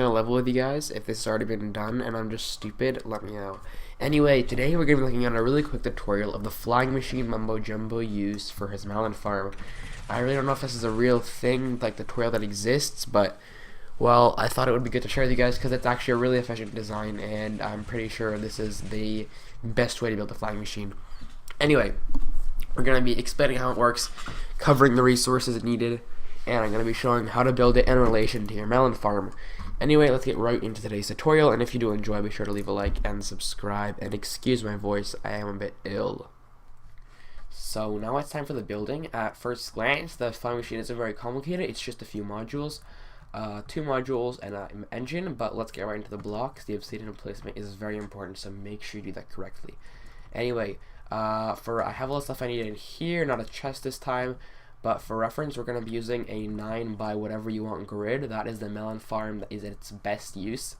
gonna level with you guys. If this has already been done and I'm just stupid, let me know. Anyway, today we're gonna be looking at a really quick tutorial of the flying machine Mumbo Jumbo used for his melon farm. I really don't know if this is a real thing, like the tutorial that exists, but well, I thought it would be good to share with you guys because it's actually a really efficient design, and I'm pretty sure this is the best way to build a flying machine. Anyway, we're going to be explaining how it works, covering the resources needed, and I'm going to be showing how to build it in relation to your melon farm. Anyway, let's get right into today's tutorial, and if you do enjoy, be sure to leave a like and subscribe, and excuse my voice, I am a bit ill. So now it's time for the building. At first glance, the flying machine isn't very complicated, it's just a few modules. 2 modules and an engine, but let's get right into the blocks. The obsidian placement is very important, so make sure you do that correctly. Anyway, I have all the stuff I need in here, not a chest this time, but for reference, we're going to be using a 9 by whatever you want grid. That is the melon farm that is its best use.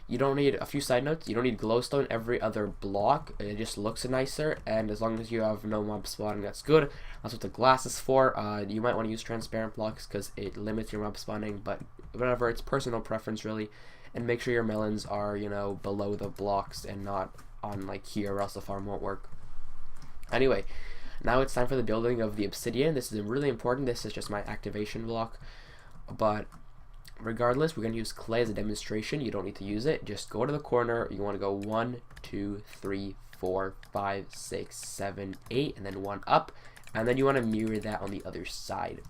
You don't need, a few side notes, you don't need glowstone every other block. It just looks nicer, and as long as you have no mob spawning, that's good. That's what the glass is for. You might want to use transparent blocks because it limits your mob spawning, but whatever, it's personal preference really. And make sure your melons are, you know, below the blocks and not on like here, or else the farm won't work. Anyway, now it's time for the building of the obsidian. This is really important. This is just my activation block, but regardless, we're going to use clay as a demonstration. You don't need to use it. Just go to the corner. You want to go 1, 2, 3, 4, 5, 6, 7, 8, and then 1 up. And then you want to mirror that on the other side.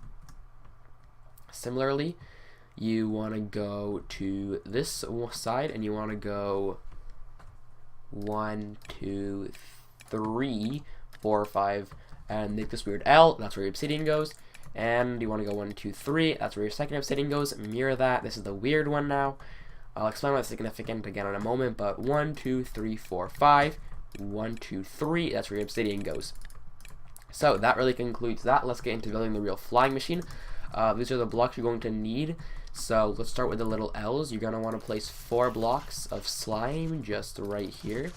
Similarly, you want to go to this side and you want to go 1, 2, 3, 4, 5, and make this weird L. That's where your obsidian goes. And you want to go 1, 2, 3. That's where your second obsidian goes. Mirror that. This is the weird one now. I'll explain what's significant again in a moment. But 1, 2, 3, 4, 5. 1, 2, 3. That's where your obsidian goes. So that really concludes that. Let's get into building the real flying machine. These are the blocks you're going to need. So let's start with the little L's. You're going to want to place 4 blocks of slime just right here.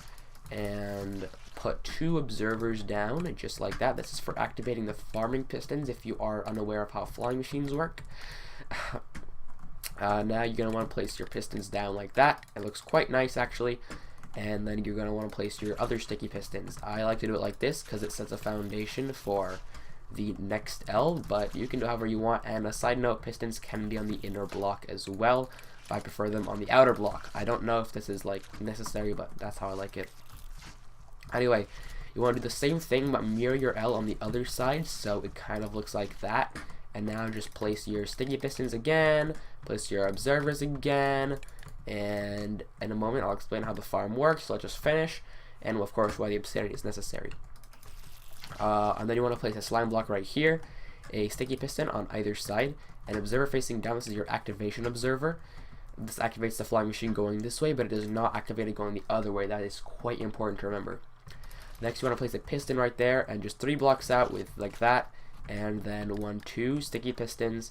And put 2 observers down, just like that. This is for activating the farming pistons if you are unaware of how flying machines work. Now you're going to want to place your pistons down like that. It looks quite nice actually. And then you're going to want to place your other sticky pistons. I like to do it like this because it sets a foundation for the next L, but you can do however you want. And a side note, pistons can be on the inner block as well. I prefer them on the outer block. I don't know if this is like necessary, but that's how I like it. Anyway, you want to do the same thing but mirror your L on the other side so it kind of looks like that. And now just place your sticky pistons again, place your observers again, and in a moment I'll explain how the farm works. So let's just finish, and of course why the obsidian is necessary. And then you want to place a slime block right here, a sticky piston on either side, an observer facing down. This is your activation observer. This activates the flying machine going this way, but it does not activate it going the other way. That is quite important to remember. Next, you want to place a piston right there, and just 3 blocks out with like that, and then 1, 2 sticky pistons,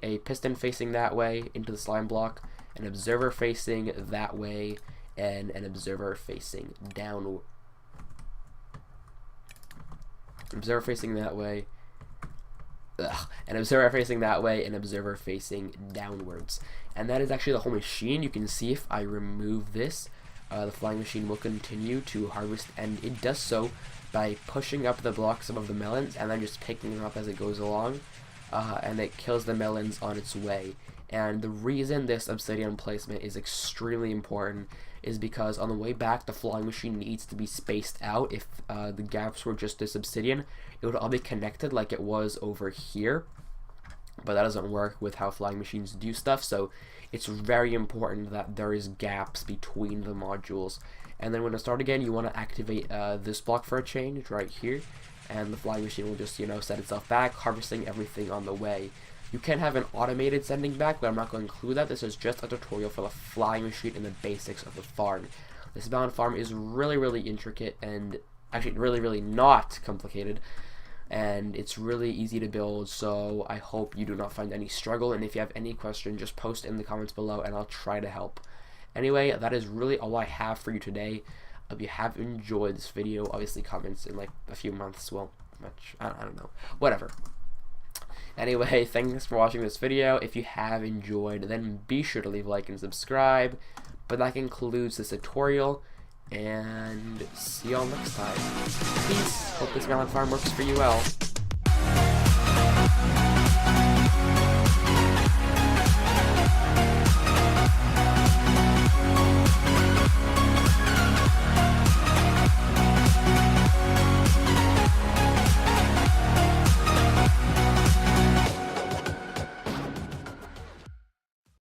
a piston facing that way into the slime block, an observer facing that way, and an observer facing down. Observer facing that way. An observer facing that way, an observer facing downwards. And that is actually the whole machine. You can see if I remove this, the flying machine will continue to harvest, and it does so by pushing up the blocks above the melons and then just picking them up as it goes along, and it kills the melons on its way. And the reason this obsidian placement is extremely important is because on the way back the flying machine needs to be spaced out. If the gaps were just this obsidian, it would all be connected like it was over here, but that doesn't work with how flying machines do stuff. So it's very important that there is gaps between the modules. And then when I start again, you want to activate this block for a change right here, and the flying machine will just, you know, set itself back, harvesting everything on the way. You can have an automated sending back, but I'm not going to include that. This is just a tutorial for the flying machine and the basics of the farm. This melon farm is really intricate, and actually really not complicated, and it's really easy to build. So I hope you do not find any struggle, and if you have any question, just post in the comments below and I'll try to help. Anyway, that is really all I have for you today. If you have enjoyed this video, obviously comments in like a few months, well, I don't know, whatever. Anyway, thanks for watching this video. If you have enjoyed, then be sure to leave a like and subscribe. But that concludes this tutorial, and see y'all next time. Peace. Hope this melon farm works for you well.